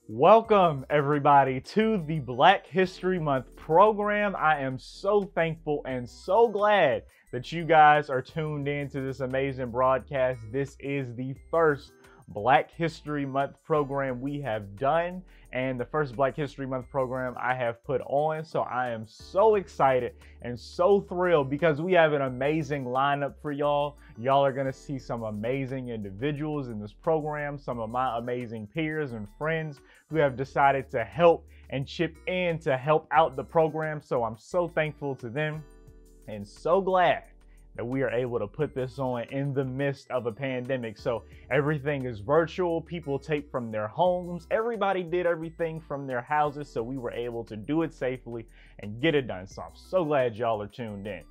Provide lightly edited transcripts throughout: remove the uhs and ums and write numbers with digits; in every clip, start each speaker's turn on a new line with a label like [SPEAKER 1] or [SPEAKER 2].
[SPEAKER 1] Welcome everybody to the Black History Month program. I am so thankful and so glad that you guys are tuned in to this amazing broadcast. This is the first Black History Month program we have done and the first Black History Month program I have put on. So I am so excited and so thrilled because we have an amazing lineup for y'all. Y'all are gonna see some amazing individuals in this program, some of my amazing peers and friends who have decided to help and chip in to help out the program. So I'm so thankful to them and so glad that we are able to put this on in the midst of a pandemic. So everything is virtual. People tape from their homes. Everybody did everything from their houses. So we were able to do it safely and get it done. So I'm so glad y'all are tuned in.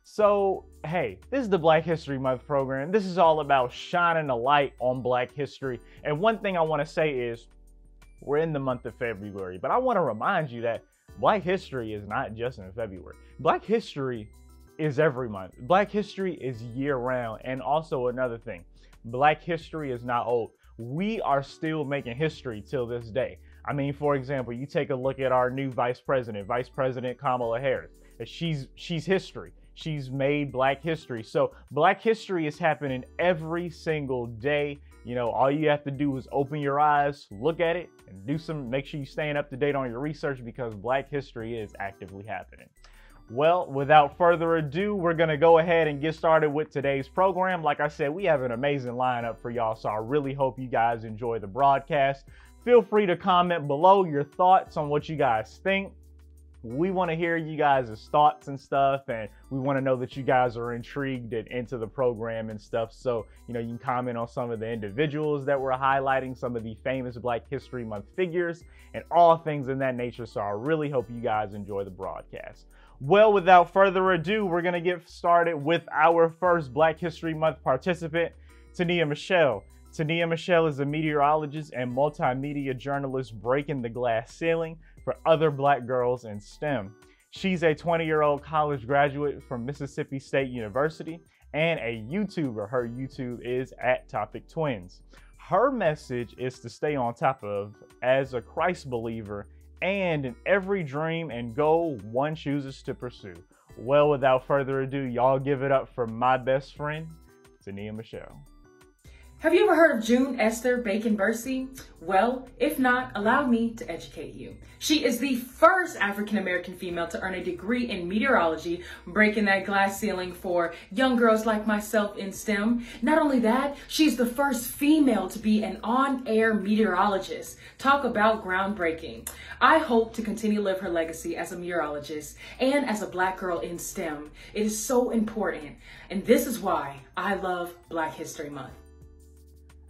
[SPEAKER 1] So, hey, this is the Black History Month program. This is all about shining a light on Black history. And one thing I want to say is we're in the month of February, but I want to remind you that Black history is not just in February. Black history is every month. Black history is year round. And also another thing, Black history is not old. We are still making history till this day. I mean, for example, you take a look at our new Vice President Kamala Harris. She's history. She's made Black history. So Black history is happening every single day. You know, all you have to do is open your eyes, look at it, and make sure you're staying up to date on your research because Black history is actively happening. Well, without further ado, we're going to go ahead and get started with today's program. Like I said, we have an amazing lineup for y'all, so I really hope you guys enjoy the broadcast. Feel free to comment below your thoughts on what you guys think. We want to hear you guys' thoughts and stuff, and we want to know that you guys are intrigued and into the program and stuff. So, you know, you can comment on some of the individuals that we're highlighting, some of the famous Black History Month figures, and all things in that nature. So I really hope you guys enjoy the broadcast. Well, without further ado, we're going to get started with our first Black History Month participant, Tania Michelle. Tania Michelle is a meteorologist and multimedia journalist breaking the glass ceiling for other Black girls in STEM. She's a 20-year-old college graduate from Mississippi State University and a YouTuber. Her YouTube is @TopicTwins. Her message is to stay on top of as a Christ believer and in every dream and goal one chooses to pursue. Well, without further ado, y'all give it up for my best friend, Tania Michelle.
[SPEAKER 2] Have you ever heard of June Esther Bacon Bursey? Well, if not, allow me to educate you. She is the first African-American female to earn a degree in meteorology, breaking that glass ceiling for young girls like myself in STEM. Not only that, she's the first female to be an on-air meteorologist. Talk about groundbreaking. I hope to continue to live her legacy as a meteorologist and as a Black girl in STEM. It is so important, and this is why I love Black History Month.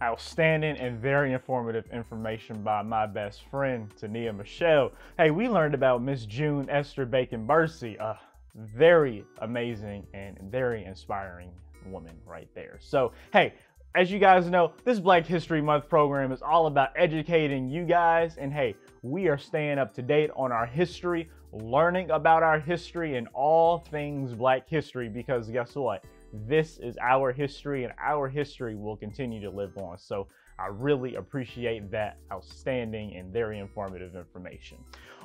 [SPEAKER 1] outstanding and very informative information by my best friend, Tania Michelle. Hey, we learned about Miss June Esther Bacon Bursey, a very amazing and very inspiring woman right there. So, hey, as you guys know, this Black History Month program is all about educating you guys. And hey, we are staying up to date on our history, learning about our history and all things Black history, because guess what? This is our history and our history will continue to live on. So I really appreciate that outstanding and very informative information.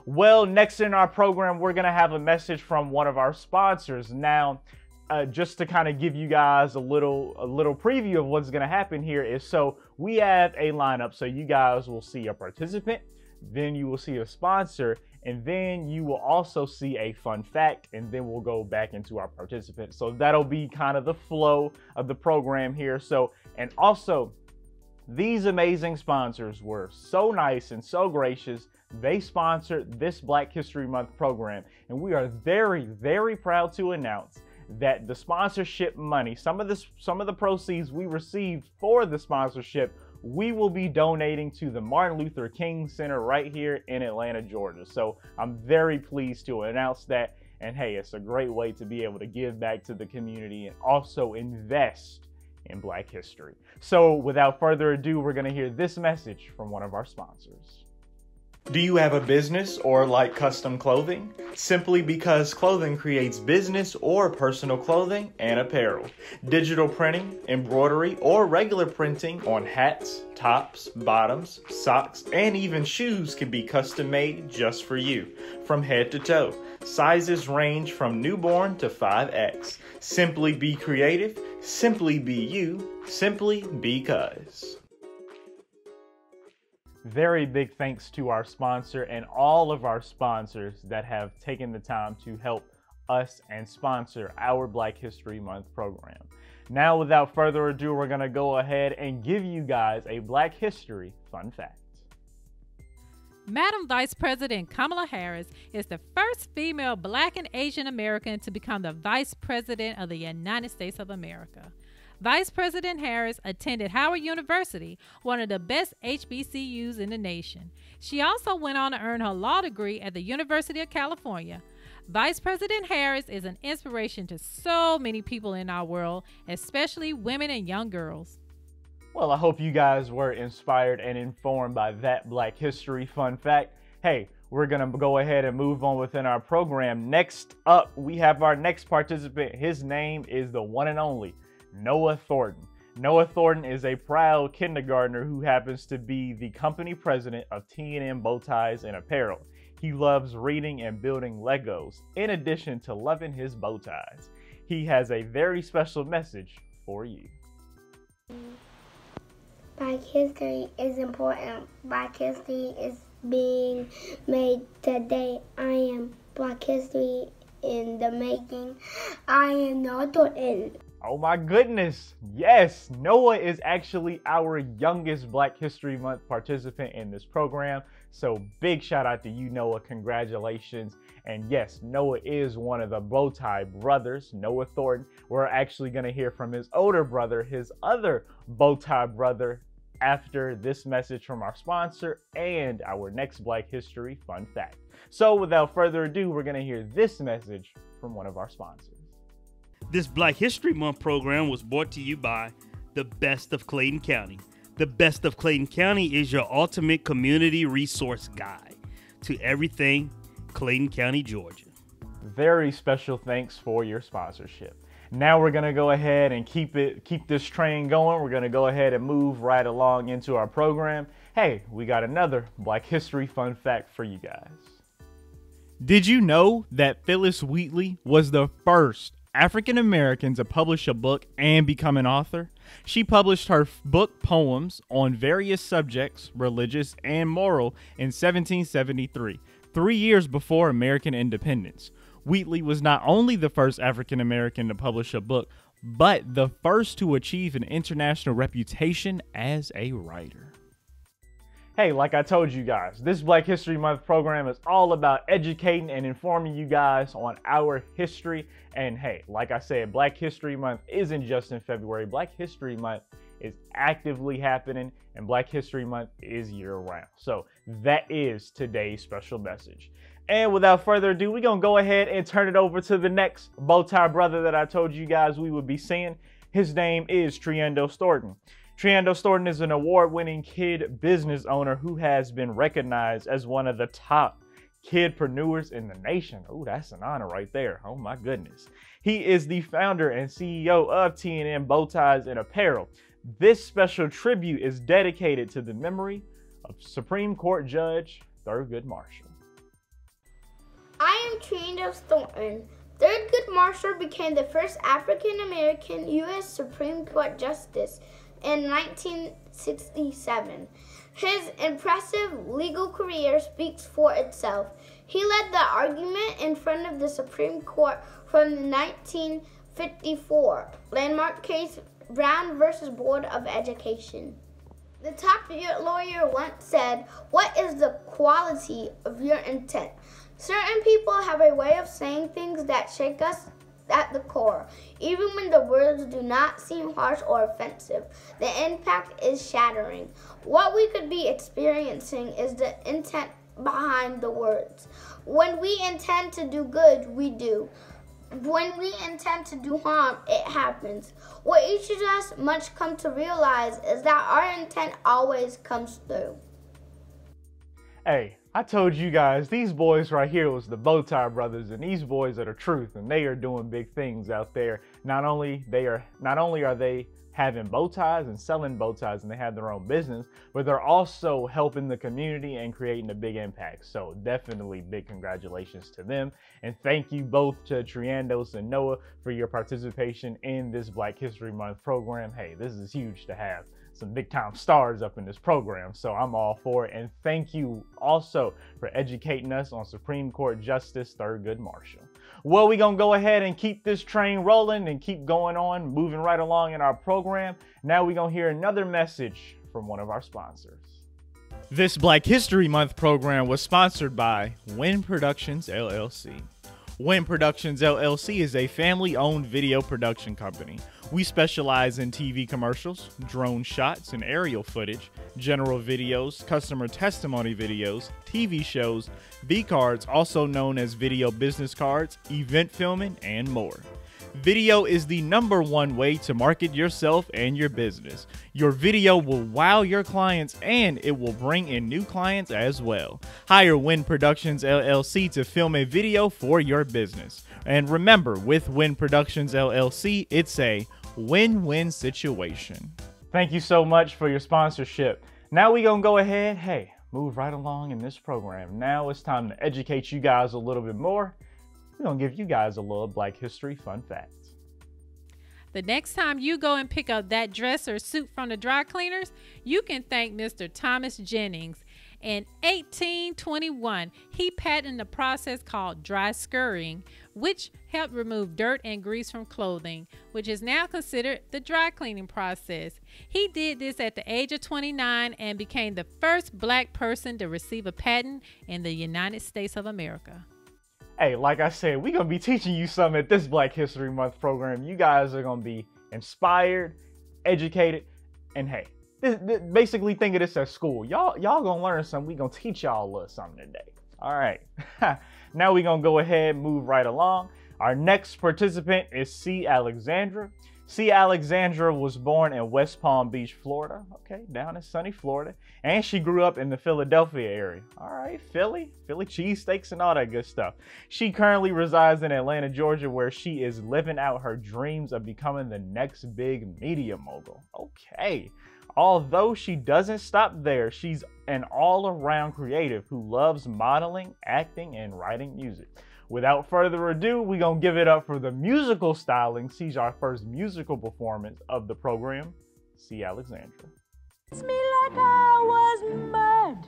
[SPEAKER 1] Well, next in our program, we're going to have a message from one of our sponsors. Now, just to kind of give you guys a little preview of what's going to happen here is, so we have a lineup. So you guys will see a participant, then you will see a sponsor, and then you will also see a fun fact, and then we'll go back into our participants. So that'll be kind of the flow of the program here. So, and also these amazing sponsors were so nice and so gracious. They sponsored this Black History Month program, and we are very, very proud to announce that the sponsorship money, some of the proceeds we received for the sponsorship, we will be donating to the Martin Luther King Center right here in Atlanta, Georgia. So I'm very pleased to announce that. And hey, it's a great way to be able to give back to the community and also invest in Black history. So without further ado, we're going to hear this message from one of our sponsors. Do you have a business or like custom clothing? Simply Because Clothing creates business or personal clothing and apparel. Digital printing, embroidery, or regular printing on hats, tops, bottoms, socks, and even shoes can be custom made just for you, from head to toe. Sizes range from newborn to 5X. Simply be creative, simply be you, simply because. Very big thanks to our sponsor and all of our sponsors that have taken the time to help us and sponsor our Black History Month program. Now, without further ado, we're going to go ahead and give you guys a Black History fun fact.
[SPEAKER 3] Madam Vice President Kamala Harris is the first female Black and Asian American to become the Vice President of the United States of America. Vice President Harris attended Howard University, one of the best HBCUs in the nation. She also went on to earn her law degree at the University of California. Vice President Harris is an inspiration to so many people in our world, especially women and young girls.
[SPEAKER 1] Well, I hope you guys were inspired and informed by that Black History fun fact. Hey, we're going to go ahead and move on within our program. Next up, we have our next participant. His name is the one and only Noah Thornton. Noah Thornton is a proud kindergartner who happens to be the company president of T&M Bow Ties and Apparel. He loves reading and building Legos, in addition to loving his bow ties. He has a very special message for you.
[SPEAKER 4] Black history is important. Black history is being made today. I am Black history in the making. I am Noah Thornton.
[SPEAKER 1] Oh my goodness, yes, Noah is actually our youngest Black History Month participant in this program. So big shout out to you, Noah, congratulations. And yes, Noah is one of the bow tie brothers, Noah Thornton. We're actually gonna hear from his older brother, his other bow tie brother, after this message from our sponsor and our next Black History fun fact. So without further ado, we're gonna hear this message from one of our sponsors.
[SPEAKER 5] This Black History Month program was brought to you by the Best of Clayton County. The Best of Clayton County is your ultimate community resource guide to everything Clayton County, Georgia.
[SPEAKER 1] Very special thanks for your sponsorship. Now we're gonna go ahead and keep this train going. We're gonna go ahead and move right along into our program. Hey, we got another Black History fun fact for you guys. Did you know that Phyllis Wheatley was the first African American to publish a book and become an author? She published her book poems on various subjects, religious and moral, in 1773, 3 years before American independence. Wheatley was not only the first African American to publish a book, but the first to achieve an international reputation as a writer. Hey, like I told you guys, this Black History Month program is all about educating and informing you guys on our history. And hey, like I said, Black History Month isn't just in February. Black History Month is actively happening, and Black History Month is year-round. So that is today's special message. And without further ado, we're going to go ahead and turn it over to the next bow tie brother that I told you guys we would be seeing. His name is Triendo Storton. Triendo Storton is an award-winning kid business owner who has been recognized as one of the top kidpreneurs in the nation. Oh, that's an honor right there. Oh my goodness. He is the founder and CEO of T&M Bow Ties and Apparel. This special tribute is dedicated to the memory of Supreme Court Judge Thurgood Marshall.
[SPEAKER 4] I am Triendo Storton. Thurgood Marshall became the first African-American U.S. Supreme Court Justice in 1967. His impressive legal career speaks for itself. He led the argument in front of the Supreme Court from the 1954 landmark case Brown versus Board of Education. The top lawyer once said, "What is the quality of your intent?" Certain people have a way of saying things that shake us at the core. Even when the words do not seem harsh or offensive, the impact is shattering. What we could be experiencing is the intent behind the words. When we intend to do good, we do. When we intend to do harm, it happens. What each of us must come to realize is that our intent always comes through.
[SPEAKER 1] Hey, I told you guys, these boys right here was the Bow Tie Brothers, and these boys are the truth, and they are doing big things out there. Not only are they having bow ties and selling bow ties, and they have their own business, but they're also helping the community and creating a big impact. So definitely big congratulations to them. And thank you both to Triendos and Noah for your participation in this Black History Month program. Hey, this is huge to have some big time stars up in this program, so I'm all for it. And thank you also for educating us on Supreme Court Justice Thurgood Marshall. Well, we're gonna go ahead and keep this train rolling and keep going on, moving right along in our program. Now we're gonna hear another message from one of our sponsors. This Black History Month program was sponsored by Win Productions LLC. Win Productions LLC is a family-owned video production company. We specialize in TV commercials, drone shots and aerial footage, general videos, customer testimony videos, TV shows, V-cards, also known as video business cards, event filming, and more. Video is the #1 way to market yourself and your business. Your video will wow your clients and it will bring in new clients as well. Hire Win Productions LLC to film a video for your business. And remember, with Win Productions LLC, it's a win-win situation. Thank you so much for your sponsorship. Now we're gonna go ahead, move right along in this program. Now it's time to educate you guys a little bit more. We're gonna give you guys a little Black History fun fact.
[SPEAKER 3] The next time you go and pick up that dress or suit from the dry cleaners, you can thank Mr. Thomas Jennings. In 1821, he patented a process called dry scouring, which helped remove dirt and grease from clothing, which is now considered the dry cleaning process. He did this at the age of 29 and became the first Black person to receive a patent in the United States of America.
[SPEAKER 1] Hey, like I said, we're going to be teaching you something at this Black History Month program. You guys are going to be inspired, educated, and hey, basically think of this as school. Y'all going to learn something. We're going to teach y'all a little something today. All right. Now we're going to go ahead and move right along. Our next participant is C. Alexandra. C. Alexandra was born in West Palm Beach, Florida. Okay, down in sunny Florida. And she grew up in the Philadelphia area. All right, Philly cheesesteaks and all that good stuff. She currently resides in Atlanta, Georgia, where she is living out her dreams of becoming the next big media mogul. Okay, although she doesn't stop there, she's an all-around creative who loves modeling, acting, and writing music. Without further ado, we're going to give it up for the musical styling. She's our first musical performance of the program, C. Alexandra.
[SPEAKER 6] It's me like I was mad,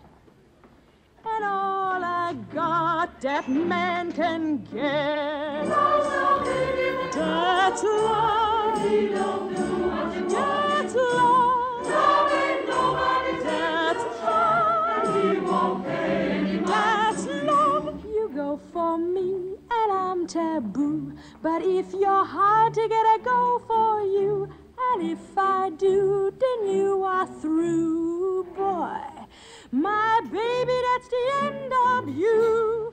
[SPEAKER 6] and all I got that man can get. That's love. That's love. That's love. That's love. You go for me, and I'm taboo. But if you're hard to get, I go for you. And if I do, then you are through, boy. My baby, that's the end of you.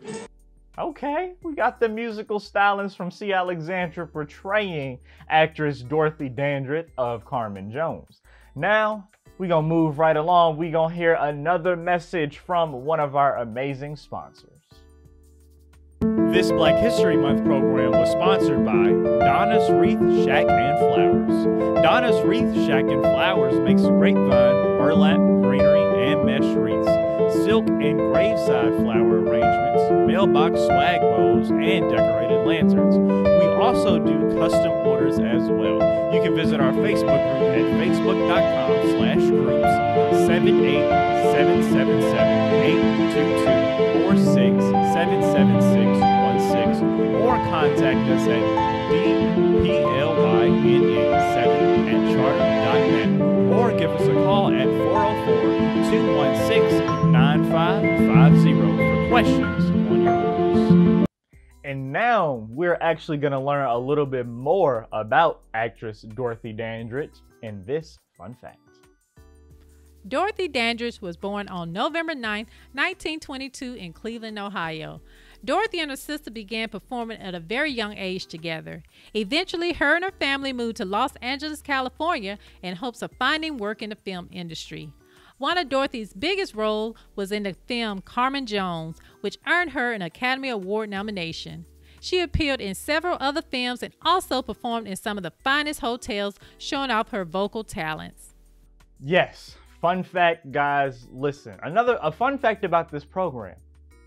[SPEAKER 1] Okay, we got the musical stylings from C. Alexandra portraying actress Dorothy Dandridge of Carmen Jones. Now, we're gonna move right along. We're gonna hear another message from one of our amazing sponsors. This Black History Month program was sponsored by Donna's Wreath Shack and Flowers. Donna's Wreath Shack and Flowers makes grapevine, burlap, greenery, and mesh wreaths, silk and graveside flower arrangements, mailbox swag bows, and decorated lanterns. We also do custom orders as well. You can visit our Facebook group at facebook.com/groups 787778224677616 or contact us at dplyn7@charter.net or give us a call at 404-216-9550 for questions on your orders. And now we're actually going to learn a little bit more about actress Dorothy Dandridge in this fun fact.
[SPEAKER 3] Dorothy Dandridge was born on November 9, 1922 in Cleveland, Ohio. Dorothy and her sister began performing at a very young age together. Eventually, her and her family moved to Los Angeles, California in hopes of finding work in the film industry. One of Dorothy's biggest roles was in the film Carmen Jones, which earned her an Academy Award nomination. She appeared in several other films and also performed in some of the finest hotels, showing off her vocal talents.
[SPEAKER 1] Yes, fun fact, guys. Listen, a fun fact about this program.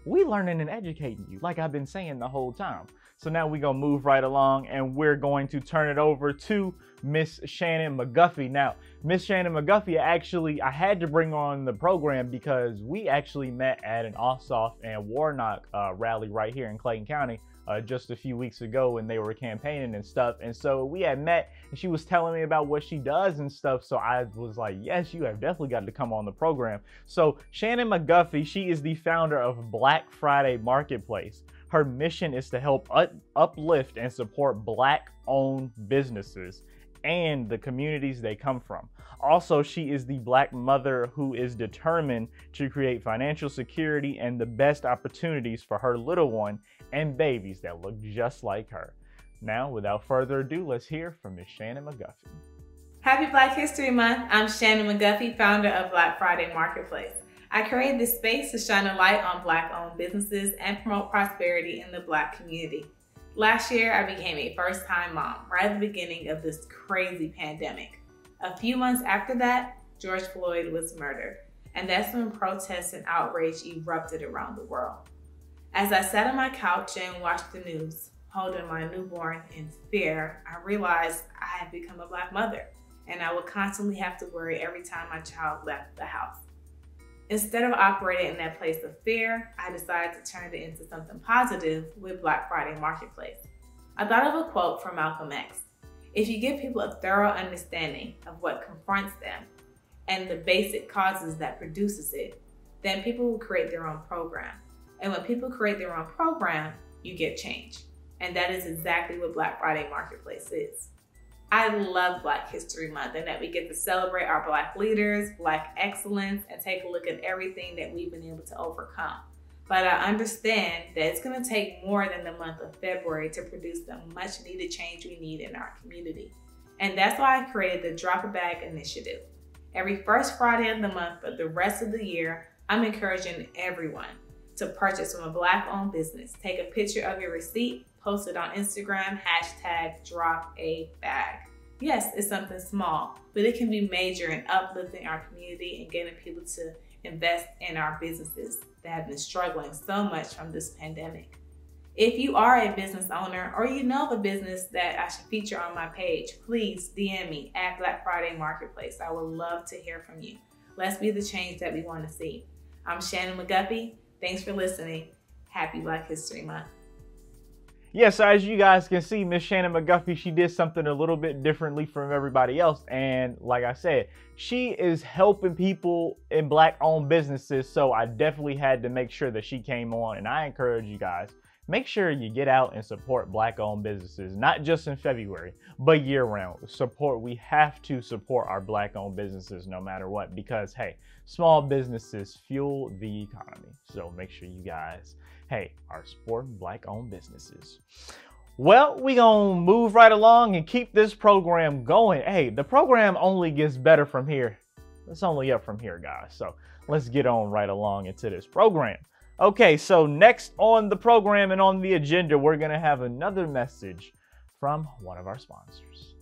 [SPEAKER 1] We learning and educating you, like I've been saying the whole time. So now we're going to move right along and we're going to turn it over to Miss Shannon McGuffey. Now, Miss Shannon McGuffey, I had to bring on the program because we actually met at an Ossoff and Warnock rally right here in Clayton County just a few weeks ago when they were campaigning and stuff. And so we had met and she was telling me about what she does and stuff. So I was like, yes, you have definitely got to come on the program. So Shannon McGuffey, she is the founder of Black Friday Marketplace. Her mission is to help uplift and support Black-owned businesses and the communities they come from. Also, she is the Black mother who is determined to create financial security and the best opportunities for her little one and babies that look just like her. Now, without further ado, let's hear from Miss Shannon McGuffey.
[SPEAKER 7] Happy Black History Month. I'm Shannon McGuffey, founder of Black Friday Marketplace. I created this space to shine a light on Black-owned businesses and promote prosperity in the Black community. Last year, I became a first-time mom right at the beginning of this crazy pandemic. A few months after that, George Floyd was murdered, and that's when protests and outrage erupted around the world. As I sat on my couch and watched the news, holding my newborn in fear, I realized I had become a Black mother, and I would constantly have to worry every time my child left the house. Instead of operating in that place of fear, I decided to turn it into something positive with Black Friday Marketplace. I thought of a quote from Malcolm X. If you give people a thorough understanding of what confronts them and the basic causes that produces it, then people will create their own program. And when people create their own program, you get change. And that is exactly what Black Friday Marketplace is. I love Black History Month and that we get to celebrate our Black leaders, Black excellence, and take a look at everything that we've been able to overcome. But I understand that it's going to take more than the month of February to produce the much needed change we need in our community. And that's why I created the Drop a Bag initiative. Every first Friday of the month for the rest of the year, I'm encouraging everyone to purchase from a Black-owned business. Take a picture of your receipt, post it on Instagram, #DropABag. Yes, it's something small, but it can be major in uplifting our community and getting people to invest in our businesses that have been struggling so much from this pandemic. If you are a business owner or you know of a business that I should feature on my page, please DM me at Black Friday Marketplace. I would love to hear from you. Let's be the change that we want to see. I'm Shannon McGuffey. Thanks for listening. Happy Black History Month.
[SPEAKER 1] Yes, so as you guys can see, Miss Shannon McGuffey, she did something a little bit differently from everybody else. And like I said, she is helping people in Black-owned businesses. So I definitely had to make sure that she came on. And I encourage you guys, make sure you get out and support Black-owned businesses, not just in February, but year-round. We have to support our Black-owned businesses no matter what, because hey, small businesses fuel the economy. So make sure you guys, hey, are supporting Black-owned businesses. Well, we gonna move right along and keep this program going. Hey, the program only gets better from here. It's only up from here, guys. So let's get on right along into this program. Okay, so next on the program and on the agenda, we're gonna have another message from one of our sponsors.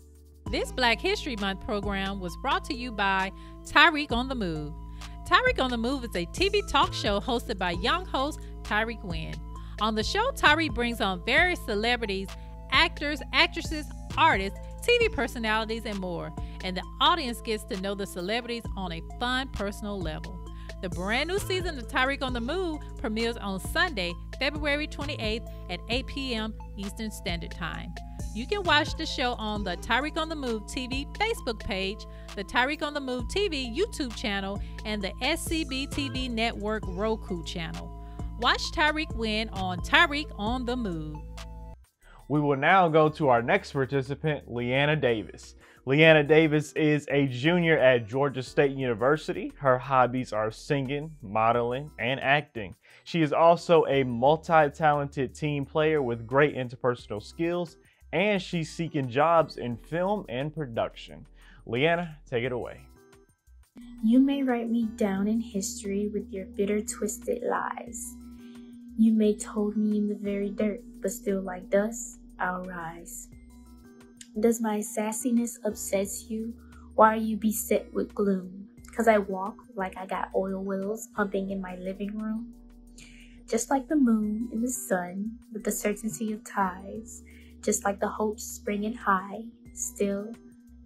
[SPEAKER 3] This Black History Month program was brought to you by Tyreek on the Move. Tyreek on the Move is a TV talk show hosted by young host Tyreek Wynn. On the show, Tyreek brings on various celebrities, actors, actresses, artists, TV personalities, and more. And the audience gets to know the celebrities on a fun, personal level. The brand new season of Tyreek on the Move premieres on Sunday, February 28th at 8 p.m. Eastern Standard Time. You can watch the show on the Tyreek on the Move TV Facebook page, the Tyreek on the Move TV YouTube channel, and the SCB TV Network Roku channel. Watch Tyreek Wynn on Tyreek on the Move.
[SPEAKER 1] We will now go to our next participant, Leanna Davis. Leanna Davis is a junior at Georgia State University. Her hobbies are singing, modeling, and acting. She is also a multi-talented team player with great interpersonal skills, and she's seeking jobs in film and production. Leanna, take it away.
[SPEAKER 8] You may write me down in history with your bitter, twisted lies. You may told me in the very dirt, but still like dust, I'll rise. Does my sassiness upset you? Why are you beset with gloom? 'Cause I walk like I got oil wells pumping in my living room? Just like the moon in the sun, with the certainty of tides, just like the hopes springing high, still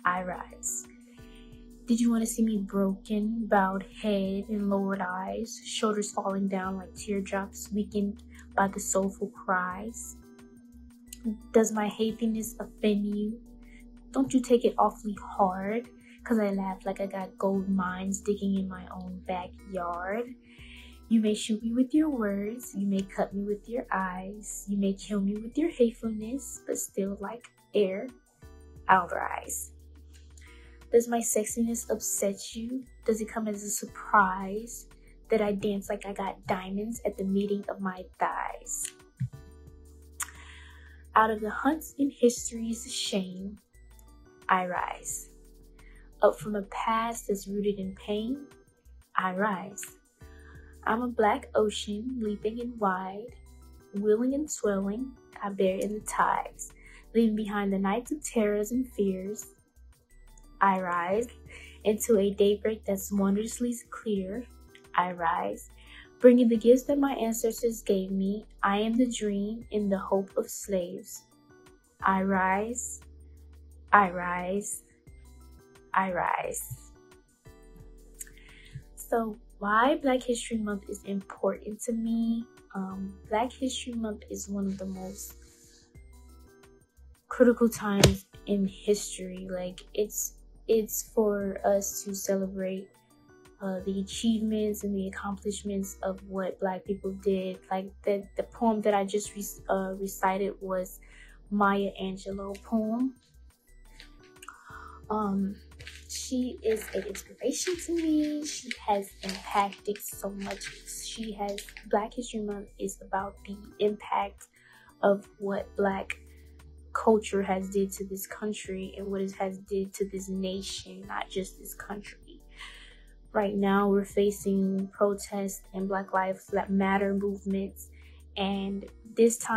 [SPEAKER 8] I rise. Did you want to see me broken, bowed head and lowered eyes, shoulders falling down like teardrops, weakened by the soulful cries? Does my happiness offend you? Don't you take it awfully hard, 'cause I laugh like I got gold mines digging in my own backyard? You may shoot me with your words, you may cut me with your eyes, you may kill me with your hatefulness, but still like air, I'll rise. Does my sexiness upset you? Does it come as a surprise that I dance like I got diamonds at the meeting of my thighs? Out of the hunts in history's shame, I rise. Up from a past that's rooted in pain, I rise. I'm a black ocean, leaping and wide, wheeling and swelling, I bear in the tides, leaving behind the nights of terrors and fears. I rise into a daybreak that's wondrously clear. I rise, bringing the gifts that my ancestors gave me. I am the dream and the hope of slaves. I rise, I rise, I rise. So why Black History Month is important to me? Black History Month is one of the most critical times in history. Like it's for us to celebrate the achievements and the accomplishments of what Black people did. Like the poem that I just recited was Maya Angelou poem. She is an inspiration to me. She has impacted so much. Black History Month is about the impact of what Black culture has did to this country and what it has did to this nation, not just this country. Right now we're facing protests and Black Lives Matter movements, and this is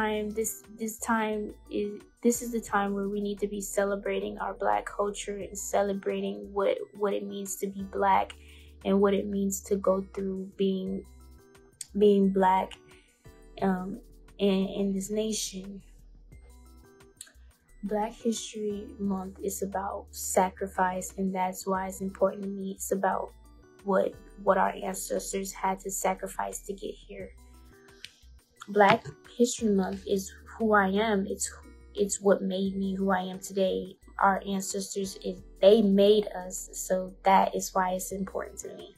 [SPEAKER 8] the time where we need to be celebrating our Black culture and celebrating what it means to be Black and what it means to go through being Black in this nation. Black History Month is about sacrifice, and that's why it's important to me. It's about what our ancestors had to sacrifice to get here. Black History Month is who I am. It's what made me who I am today. Our ancestors, they made us, so that is why it's important to me.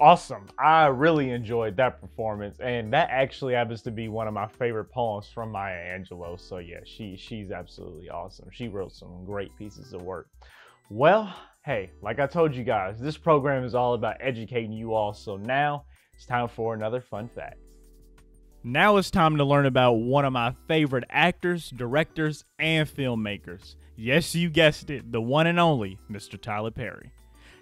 [SPEAKER 1] Awesome. I really enjoyed that performance, and that actually happens to be one of my favorite poems from Maya Angelou. So yeah, she's absolutely awesome. She wrote some great pieces of work. Well, hey, like I told you guys, this program is all about educating you all. So now it's time for another fun fact. Now it's time to learn about one of my favorite actors, directors, and filmmakers. Yes, you guessed it, the one and only Mr. Tyler Perry.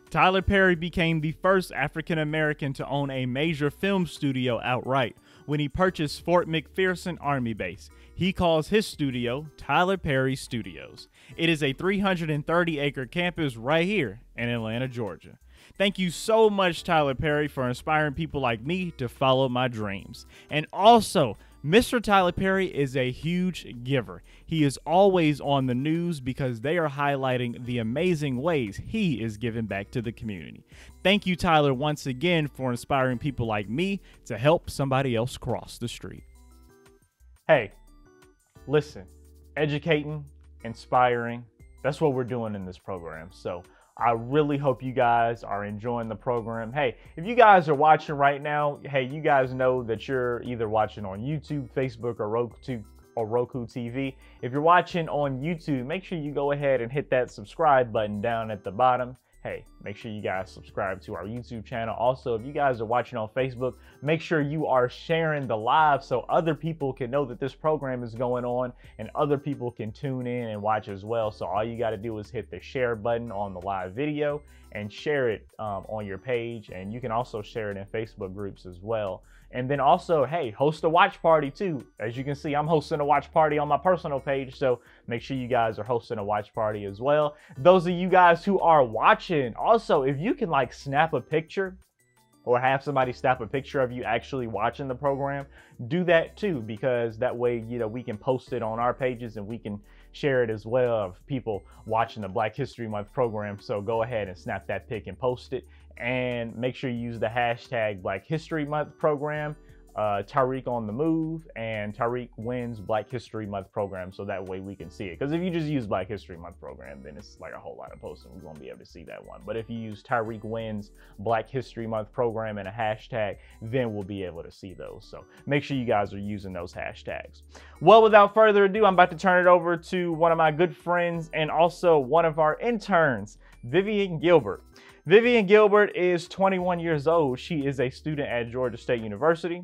[SPEAKER 1] Tyler Perry became the first African American to own a major film studio outright when he purchased Fort McPherson Army Base. He calls his studio Tyler Perry Studios. It is a 330-acre campus right here in Atlanta, Georgia. Thank you so much, Tyler Perry, for inspiring people like me to follow my dreams. And also, Mr. Tyler Perry is a huge giver. He is always on the news because they are highlighting the amazing ways he is giving back to the community. Thank you, Tyler, once again for inspiring people like me to help somebody else cross the street. Hey, listen, educating, inspiring, that's what we're doing in this program. So I really hope you guys are enjoying the program. Hey, if you guys are watching right now, hey, you guys know that you're either watching on YouTube, Facebook, or Roku TV. If you're watching on YouTube, make sure you go ahead and hit that subscribe button down at the bottom. Hey, make sure you guys subscribe to our YouTube channel. Also, if you guys are watching on Facebook, make sure you are sharing the live so other people can know that this program is going on and other people can tune in and watch as well. So all you got to do is hit the share button on the live video and share it on your page. And you can also share it in Facebook groups as well. And then also, hey, host a watch party too. As you can see, I'm hosting a watch party on my personal page, so make sure you guys are hosting a watch party as well. Those of you guys who are watching, also, if you can like snap a picture or have somebody snap a picture of you actually watching the program, do that too, because that way, you know, we can post it on our pages and we can share it as well of people watching the Black History Month program. So go ahead and snap that pic and post it. And make sure you use the hashtag Black History Month program, Tariq on the Move, and Tariq Wins Black History Month program, so that way we can see it. Because if you just use Black History Month program, then it's like a whole lot of posts and we won't be able to see that one. But if you use Tariq Wins Black History Month program and a hashtag, then we'll be able to see those. So make sure you guys are using those hashtags. Well, without further ado, I'm about to turn it over to one of my good friends and also one of our interns, Vivian Gilbert. Vivian Gilbert is 21 years old. She is a student at Georgia State University.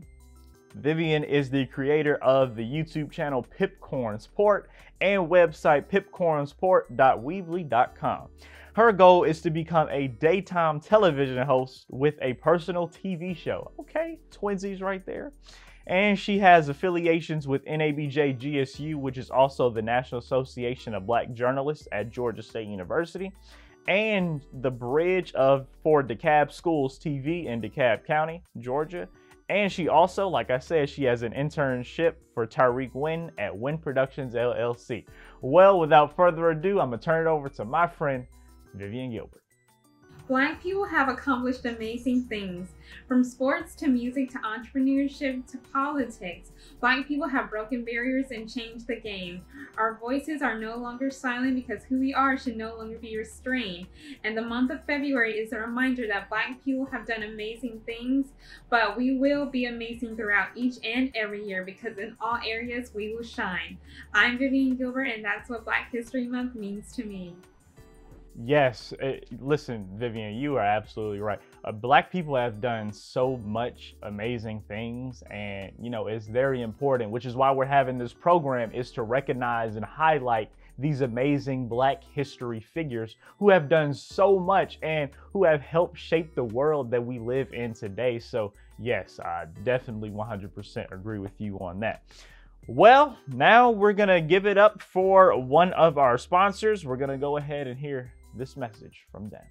[SPEAKER 1] Vivian is the creator of the YouTube channel Pipcornsport and website pipcornsport.weebly.com. Her goal is to become a daytime television host with a personal TV show. Okay, twinsies right there. And she has affiliations with NABJ GSU, which is also the National Association of Black Journalists at Georgia State University, and the Bridge for DeKalb Schools TV in DeKalb County, Georgia. And she also, like I said, she has an internship for Tariq Win at Win Productions LLC. Well, without further ado, I'm gonna turn it over to my friend, Vivian Gilbert.
[SPEAKER 9] Black people have accomplished amazing things. From sports to music to entrepreneurship to politics, Black people have broken barriers and changed the game. Our voices are no longer silent because who we are should no longer be restrained. And the month of February is a reminder that Black people have done amazing things, but we will be amazing throughout each and every year because in all areas we will shine. I'm Vivian Gilbert, and that's what Black History Month means to me.
[SPEAKER 1] Yes, listen, Vivian, you are absolutely right. Black people have done so much amazing things, and you know, it's very important, which is why we're having this program, is to recognize and highlight these amazing Black history figures who have done so much and who have helped shape the world that we live in today. So yes, I definitely 100% agree with you on that. Well, now we're gonna give it up for one of our sponsors. We're gonna go ahead and hear this message from them.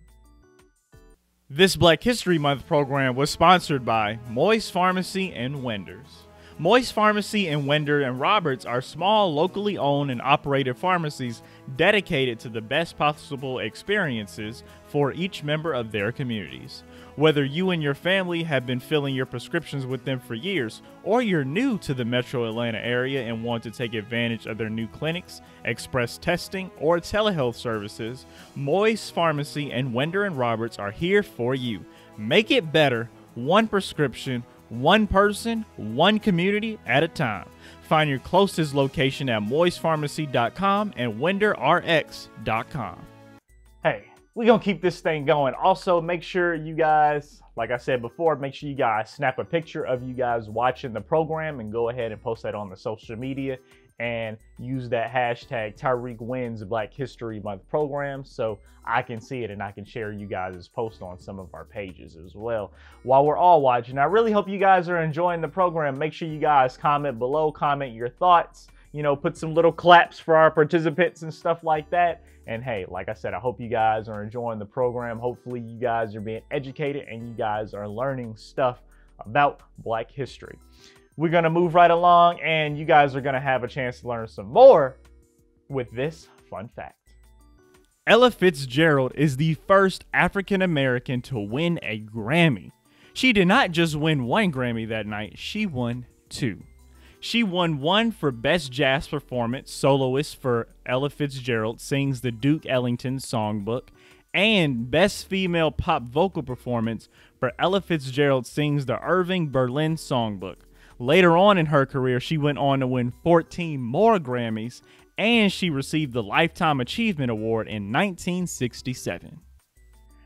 [SPEAKER 1] This Black History Month program was sponsored by Moist Pharmacy and Wenders. Moist Pharmacy and Wender and Roberts are small, locally owned and operated pharmacies dedicated to the best possible experiences for each member of their communities. Whether you and your family have been filling your prescriptions with them for years, or you're new to the metro Atlanta area and want to take advantage of their new clinics, express testing, or telehealth services, Moist Pharmacy and Wender and Roberts are here for you. Make it better, one prescription, one person, one community at a time. Find your closest location at moistpharmacy.com and winderrx.com. Hey, we're going to keep this thing going. Also, make sure you guys, like I said before, make sure you guys snap a picture of you guys watching the program and go ahead and post that on the social media and use that hashtag Tyreek Wins Black History Month program so I can see it and I can share you guys' post on some of our pages as well while we're all watching. I really hope you guys are enjoying the program. Make sure you guys comment below, comment your thoughts, you know, put some little claps for our participants and stuff like that. And hey, like I said, I hope you guys are enjoying the program. Hopefully you guys are being educated and you guys are learning stuff about Black history. We're going to move right along and you guys are going to have a chance to learn some more with this fun fact. Ella Fitzgerald is the first African American to win a Grammy. She did not just win one Grammy that night, she won two. She won one for Best Jazz Performance, soloist for Ella Fitzgerald sings the Duke Ellington Songbook, and Best Female Pop Vocal Performance for Ella Fitzgerald sings the Irving Berlin Songbook. Later on in her career, she went on to win 14 more Grammys, and she received the Lifetime Achievement Award in 1967.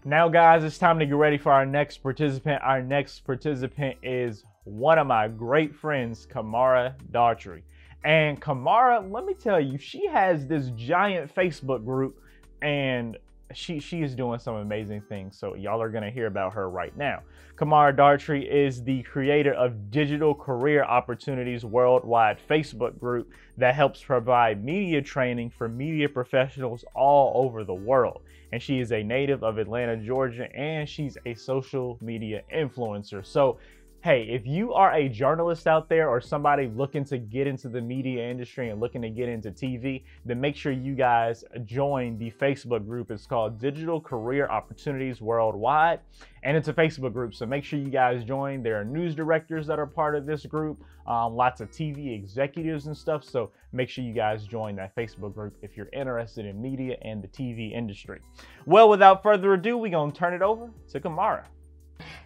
[SPEAKER 1] Now, guys, it's time to get ready for our next participant. Our next participant is one of my great friends, Kamara Daughtry. And Kamara, let me tell you, she has this giant Facebook group, and she is doing some amazing things. So y'all are going to hear about her right now. Kamara Daughtry is the creator of Digital Career Opportunities Worldwide Facebook group that helps provide media training for media professionals all over the world. And she is a native of Atlanta, Georgia, and she's a social media influencer. So hey, if you are a journalist out there or somebody looking to get into the media industry and looking to get into TV, then make sure you guys join the Facebook group. It's called Digital Career Opportunities Worldwide, and it's a Facebook group, so make sure you guys join. There are news directors that are part of this group, lots of TV executives and stuff, so make sure you guys join that Facebook group if you're interested in media and the TV industry. Well, without further ado, we're going to turn it over to Kamara.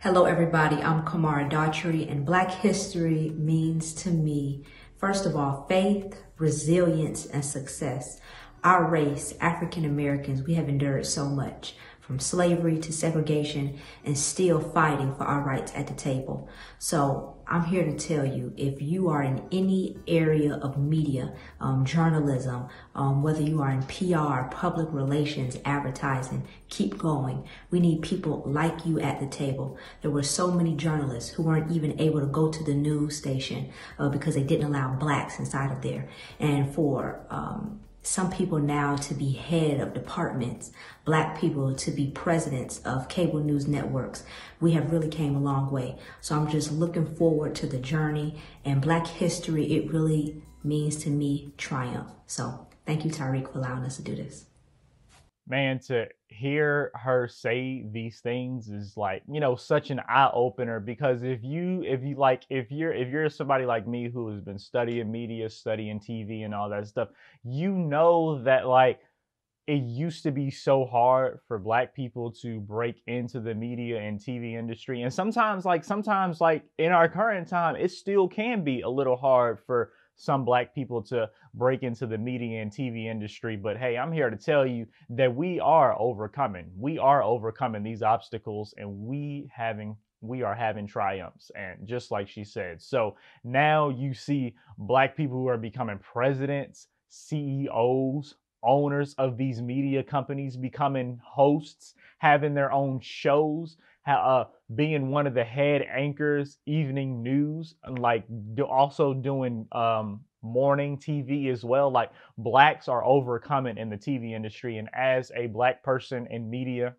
[SPEAKER 10] Hello everybody, I'm Kamara Daughtry, and Black history means to me, first of all, faith, resilience, and success. Our race, African Americans, we have endured so much, from slavery to segregation, and still fighting for our rights at the table. So I'm here to tell you, if you are in any area of media, journalism, whether you are in PR, public relations, advertising, keep going. We need people like you at the table. There were so many journalists who weren't even able to go to the news station because they didn't allow blacks inside of there. And for some people now to be head of departments, black people to be presidents of cable news networks. We have really came a long way. So I'm just looking forward to the journey, and Black history, it really means to me triumph. So thank you, Tyreek, for allowing us to do this.
[SPEAKER 1] Man, to hear her say these things is like, you know, such an eye opener, because if you're somebody like me who has been studying media, studying TV and all that stuff, you know that like it used to be so hard for black people to break into the media and TV industry. And sometimes in our current time, it still can be a little hard for some black people to break into the media and TV industry. But hey, I'm here to tell you that we are overcoming these obstacles, and we are having triumphs. And just like she said, so now you see black people who are becoming presidents, CEOs, owners of these media companies, becoming hosts, having their own shows, being one of the head anchors, evening news, and also doing morning TV as well. Like, blacks are overcoming in the TV industry. And as a black person in media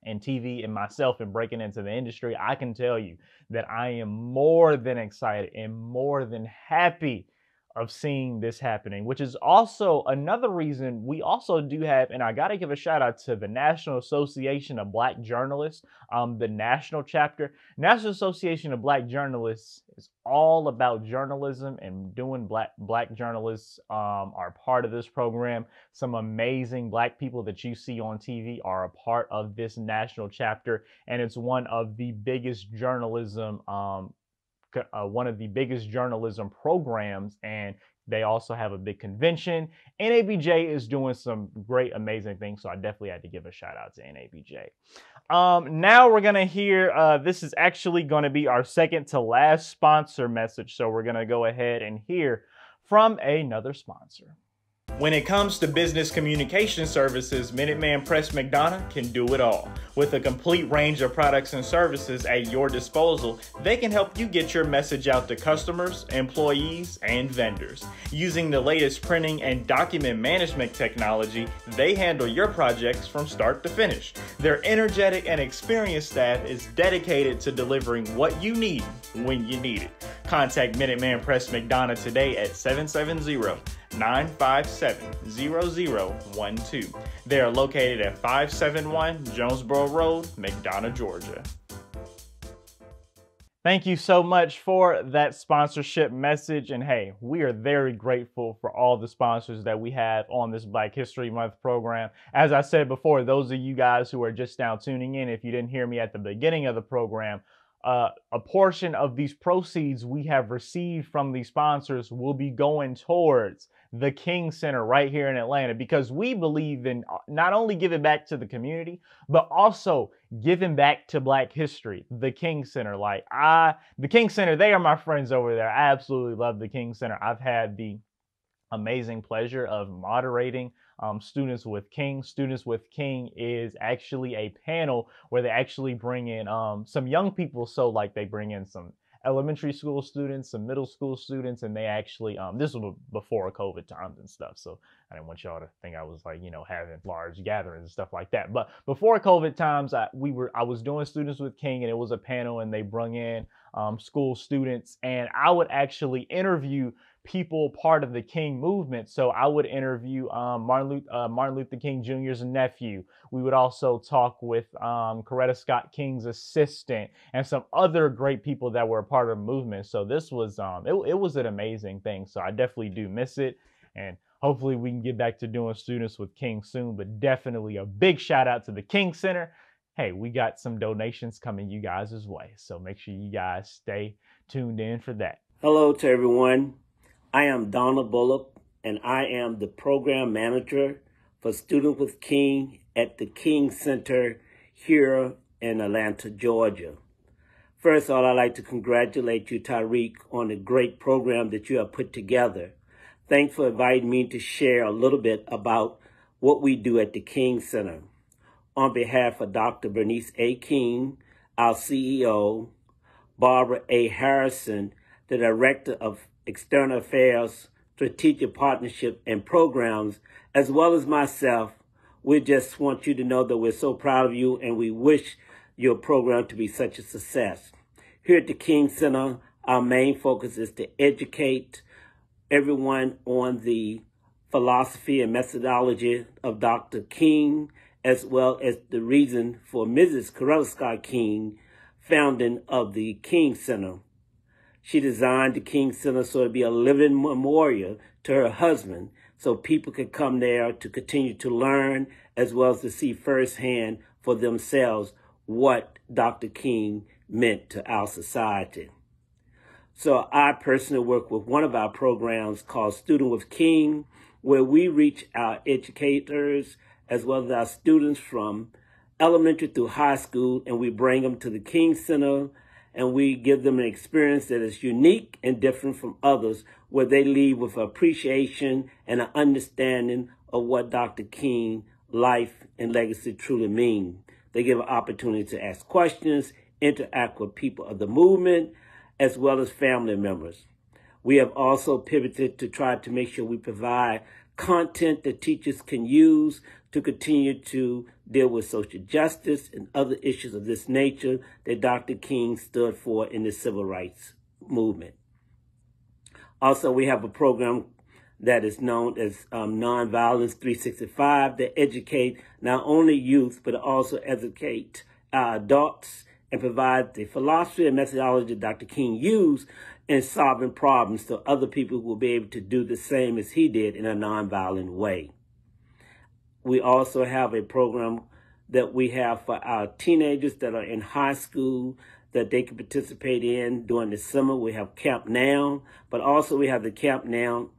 [SPEAKER 1] and TV and myself and breaking into the industry, I can tell you that I am more than excited and more than happy of seeing this happening, which is also another reason we also do have, and I got to give a shout out to the National Association of Black Journalists, the national chapter. National Association of Black Journalists is all about journalism, and doing black journalists are part of this program. Some amazing Black people that you see on TV are a part of this national chapter, and it's one of the biggest journalism programs, and they also have a big convention. NABJ is doing some great, amazing things, so I definitely had to give a shout out to NABJ. Now we're going to hear, this is actually going to be our second to last sponsor message, so we're going to go ahead and hear from another sponsor. When it comes to business communication services, Minuteman Press McDonough can do it all. With a complete range of products and services at your disposal, they can help you get your message out to customers, employees, and vendors. Using the latest printing and document management technology, they handle your projects from start to finish. Their energetic and experienced staff is dedicated to delivering what you need when you need it. Contact Minuteman Press McDonough today at 770-957-0012. They are located at 571 Jonesboro Road, McDonough, Georgia. Thank you so much for that sponsorship message. And hey, we are very grateful for all the sponsors that we have on this Black History Month program. As I said before, those of you guys who are just now tuning in, if you didn't hear me at the beginning of the program, a portion of these proceeds we have received from these sponsors will be going towards the King Center right here in Atlanta, because we believe in not only giving back to the community, but also giving back to Black history. The King Center, the King Center, they are my friends over there. I absolutely love the King Center. I've had the amazing pleasure of moderating Students with King. Students with King is actually a panel where they actually bring in some young people. So like they bring in some elementary school students, some middle school students, and they actually, this was before COVID times and stuff. So I didn't want y'all to think I was like, having large gatherings and stuff like that. But before COVID times, I was doing Students with King, and it was a panel, and they brung in school students, and I would actually interview people part of the King movement. So I would interview Martin Luther King Jr.'s nephew. We would also talk with Coretta Scott King's assistant and some other great people that were a part of the movement. So this was it was an amazing thing. So I definitely do miss it, and hopefully we can get back to doing Students with King soon. But definitely a big shout out to the King Center. Hey, we got some donations coming you guys' way, so make sure you guys stay tuned in for that.
[SPEAKER 11] Hello to everyone. I am Donald Bullock, and I am the program manager for Students with King at the King Center here in Atlanta, Georgia. First of all, I'd like to congratulate you, Tyreek, on the great program that you have put together. Thanks for inviting me to share a little bit about what we do at the King Center. On behalf of Dr. Bernice A. King, our CEO, Barbara A. Harrison, the Director of External Affairs, Strategic Partnership and Programs, as well as myself, we just want you to know that we're so proud of you, and we wish your program to be such a success. Here at the King Center, our main focus is to educate everyone on the philosophy and methodology of Dr. King, as well as the reason for Mrs. Coretta Scott King founding of the King Center. She designed the King Center so it'd be a living memorial to her husband, so people could come there to continue to learn, as well as to see firsthand for themselves what Dr. King meant to our society. So I personally work with one of our programs called Student with King, where we reach our educators as well as our students from elementary through high school, and we bring them to the King Center, and we give them an experience that is unique and different from others, where they leave with appreciation and an understanding of what Dr. King's life and legacy truly mean. They give an opportunity to ask questions, interact with people of the movement, as well as family members. We have also pivoted to try to make sure we provide content that teachers can use to continue to deal with social justice and other issues of this nature that Dr. King stood for in the civil rights movement. Also, we have a program that is known as Nonviolence 365 that educate not only youth, but also educate adults and provide the philosophy and methodology Dr. King used in solving problems so other people will be able to do the same as he did in a nonviolent way. We also have a program that we have for our teenagers that are in high school that they can participate in during the summer. We have Camp Now, but also we have the Camp Now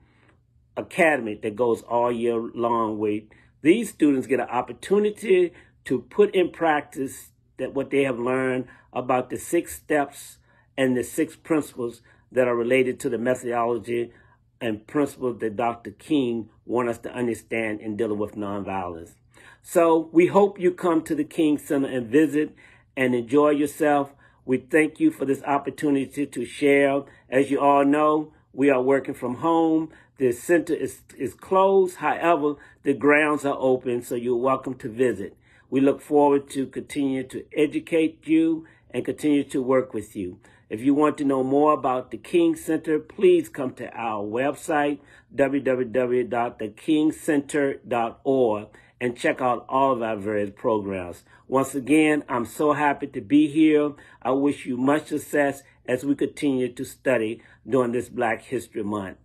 [SPEAKER 11] Academy that goes all year long, where these students get an opportunity to put in practice that what they have learned about the 6 steps and the 6 principles that are related to the methodology and principles that Dr. King wants us to understand in dealing with nonviolence. So we hope you come to the King Center and visit and enjoy yourself. We thank you for this opportunity to share. As you all know, we are working from home. The center is closed. However, the grounds are open, so you're welcome to visit. We look forward to continue to educate you and continue to work with you. If you want to know more about the King Center, please come to our website, www.thekingcenter.org, and check out all of our various programs. Once again, I'm so happy to be here. I wish you much success as we continue to study during this Black History Month.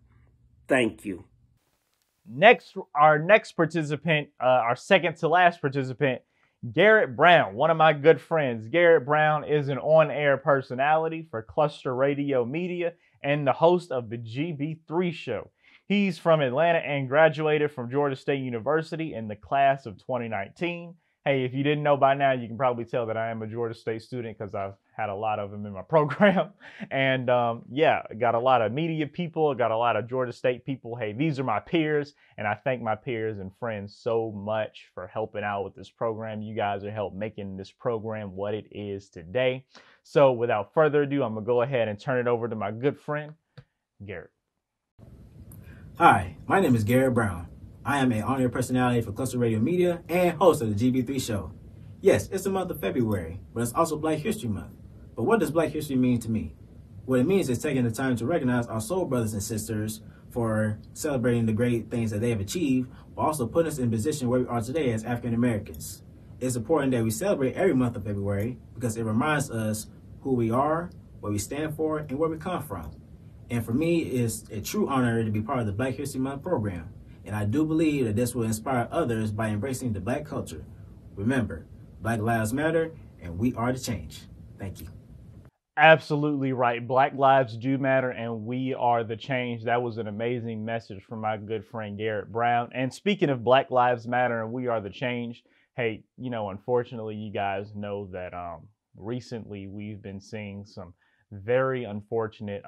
[SPEAKER 11] Thank you.
[SPEAKER 1] Our next participant, our second to last participant, Garrett Brown, one of my good friends. Garrett Brown is an on-air personality for Cluster Radio Media and the host of the GB3 Show. He's from Atlanta and graduated from Georgia State University in the class of 2019. Hey, if you didn't know by now, you can probably tell that I am a Georgia State student because I've had a lot of them in my program. And yeah, got a lot of media people, got a lot of Georgia State people. Hey, these are my peers, and I thank my peers and friends so much for helping out with this program. You guys are helping making this program what it is today. So without further ado, I'm going to go ahead and turn it over to my good friend, Garrett.
[SPEAKER 12] Hi, my name is Garrett Brown. I am an on-air personality for Cluster Radio Media and host of the GB3 Show. Yes, it's the month of February, but it's also Black History Month. But what does Black History mean to me? What it means is taking the time to recognize our soul brothers and sisters for celebrating the great things that they have achieved, but also putting us in position where we are today as African Americans. It's important that we celebrate every month of February because it reminds us who we are, what we stand for, and where we come from. And for me, it's a true honor to be part of the Black History Month program. And I do believe that this will inspire others by embracing the Black culture. Remember, Black lives matter, and we are the change. Thank you.
[SPEAKER 1] Absolutely right. Black lives do matter, and we are the change. That was an amazing message from my good friend Garrett Brown. And speaking of Black lives matter and we are the change, hey, you know, unfortunately, you guys know that recently we've been seeing some very unfortunate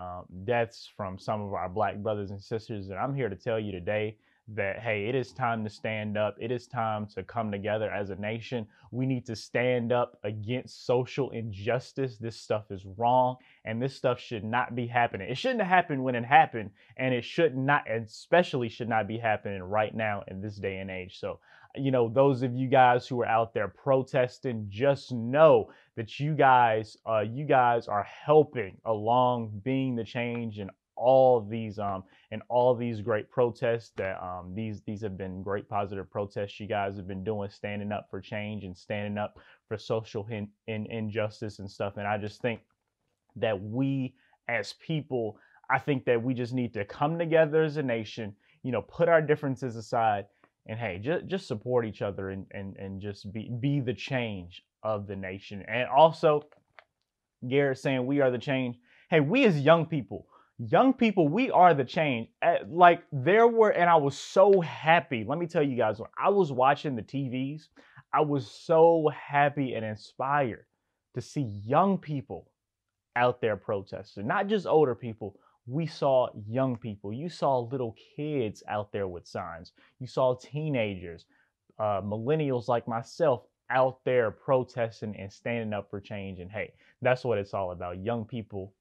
[SPEAKER 1] deaths from some of our Black brothers and sisters. And I'm here to tell you today that, hey, it is time to stand up. It is time to come together as a nation. We need to stand up against social injustice. This stuff is wrong, and this stuff should not be happening. It shouldn't have happened when it happened, and it should not, especially should not be happening right now in this day and age. So, you know, those of you guys who are out there protesting, just know that you guys are helping along being the change in all these great protests that these have been great positive protests you guys have been doing, standing up for change and standing up for social injustice and stuff. And I just think that we as people, I think that we just need to come together as a nation, you know, put our differences aside, and hey, just support each other and just be the change of the nation. And also, Garrett saying we are the change. Hey, we as young people, we are the change. Like and I was so happy. Let me tell you guys, when I was watching the TVs, I was so happy and inspired to see young people out there protesting, not just older people. We saw young people. You saw little kids out there with signs. You saw teenagers, millennials like myself out there protesting and standing up for change. And hey, that's what it's all about. Young people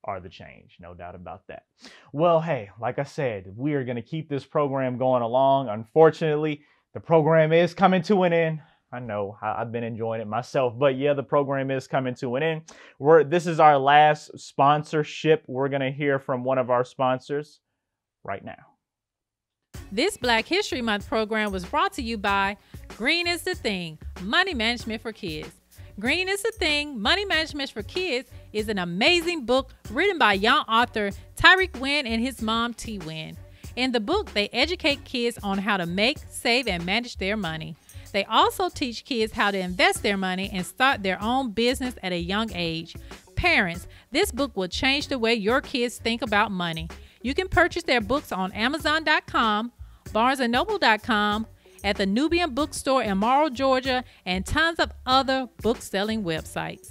[SPEAKER 1] are the change, no doubt about that. Well, hey, like I said, we are going to keep this program going along. Unfortunately, the program is coming to an end. I know I've been enjoying it myself, but yeah, the program is coming to an end. This is our last sponsorship. We're going to hear from one of our sponsors right now.
[SPEAKER 3] This Black History Month program was brought to you by Green is the Thing, Money Management for Kids. Green is the Thing, Money Management for Kids is an amazing book written by young author Tyreek Wynn and his mom, T. Wynn. In the book, they educate kids on how to make, save, and manage their money. They also teach kids how to invest their money and start their own business at a young age. Parents, this book will change the way your kids think about money. You can purchase their books on Amazon.com, BarnesandNoble.com, at the Nubian Bookstore in Morrow, Georgia, and tons of other book-selling websites.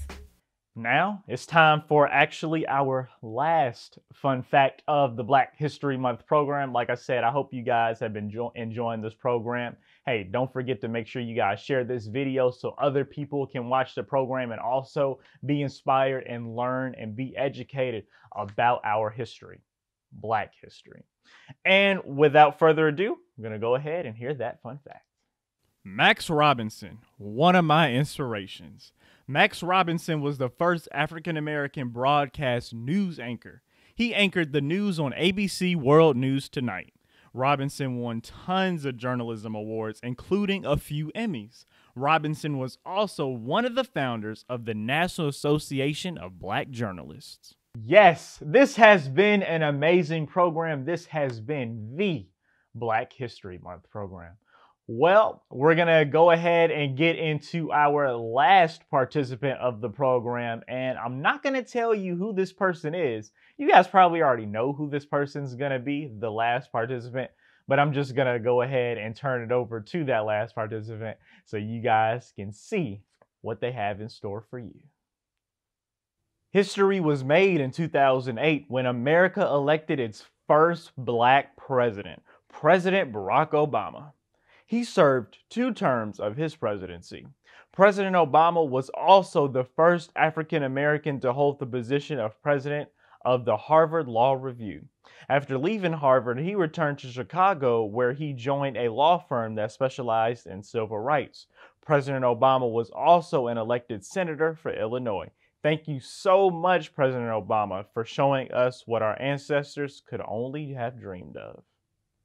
[SPEAKER 1] Now it's time for actually our last fun fact of the Black History Month program. Like I said, I hope you guys have been enjoying this program. Hey, don't forget to make sure you guys share this video so other people can watch the program and also be inspired and learn and be educated about our history, Black history. And without further ado, I'm going to go ahead and hear that fun fact.
[SPEAKER 13] Max Robinson, one of my inspirations. Max Robinson was the first African-American broadcast news anchor. He anchored the news on ABC World News Tonight. Robinson won tons of journalism awards, including a few Emmys. Robinson was also one of the founders of the National Association of Black Journalists.
[SPEAKER 1] Yes, this has been an amazing program. This has been the Black History Month program. Well, we're going to go ahead and get into our last participant of the program, and I'm not going to tell you who this person is. You guys probably already know who this person's going to be, the last participant, but I'm just going to go ahead and turn it over to that last participant so you guys can see what they have in store for you. History was made in 2008 when America elected its first Black president, President Barack Obama. He served 2 terms of his presidency. President Obama was also the first African American to hold the position of president of the Harvard Law Review. After leaving Harvard, he returned to Chicago, where he joined a law firm that specialized in civil rights. President Obama was also an elected senator for Illinois. Thank you so much, President Obama, for showing us what our ancestors could only have dreamed of.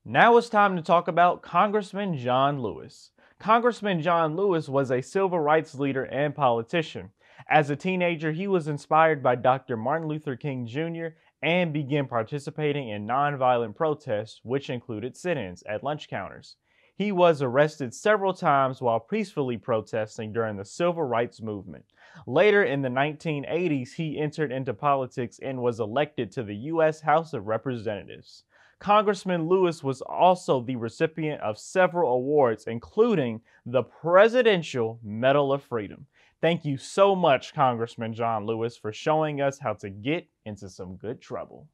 [SPEAKER 1] Now it's time to talk about Congressman John Lewis. Congressman John Lewis was a civil rights leader and politician. As a teenager, he was inspired by Dr. Martin Luther King Jr. and began participating in nonviolent protests, which included sit-ins at lunch counters. He was arrested several times while peacefully protesting during the civil rights movement. Later in the 1980s, he entered into politics and was elected to the U.S. House of Representatives. Congressman Lewis was also the recipient of several awards, including the Presidential Medal of Freedom. Thank you so much, Congressman John Lewis, for showing us how to get into some good trouble.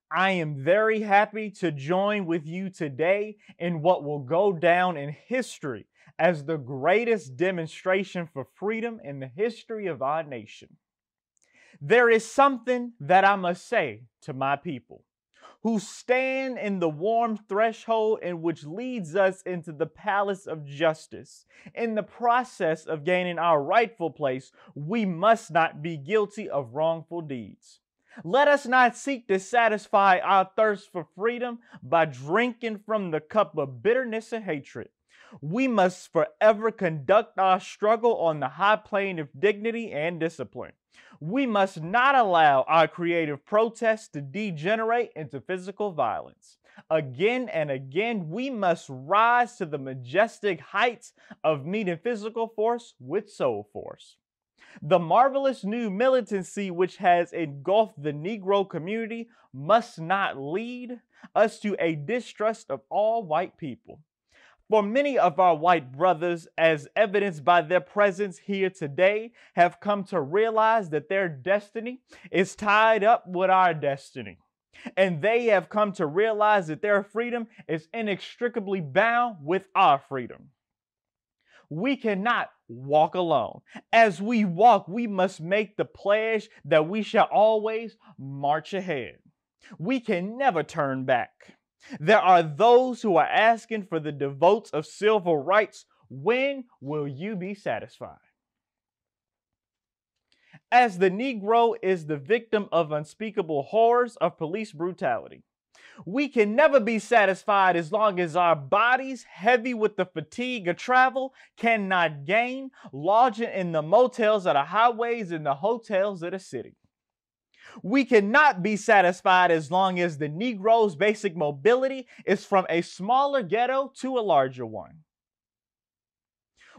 [SPEAKER 1] I am very happy to join with you today in what will go down in history as the greatest demonstration for freedom in the history of our nation. There is something that I must say to my people, who stand in the warm threshold in which leads us into the palace of justice. In the process of gaining our rightful place, we must not be guilty of wrongful deeds. Let us not seek to satisfy our thirst for freedom by drinking from the cup of bitterness and hatred. We must forever conduct our struggle on the high plane of dignity and discipline. We must not allow our creative protests to degenerate into physical violence. Again and again, we must rise to the majestic heights of meeting physical force with soul force. The marvelous new militancy which has engulfed the Negro community must not lead us to a distrust of all white people. For many of our white brothers, as evidenced by their presence here today, have come to realize that their destiny is tied up with our destiny. And they have come to realize that their freedom is inextricably bound with our freedom. We cannot walk alone. As we walk, we must make the pledge that we shall always march ahead. We can never turn back. There are those who are asking for the votes of civil rights. When will you be satisfied? As the Negro is the victim of unspeakable horrors of police brutality, we can never be satisfied as long as our bodies, heavy with the fatigue of travel, cannot gain, lodging in the motels of the highways and the hotels of the city. We cannot be satisfied as long as the Negro's basic mobility is from a smaller ghetto to a larger one.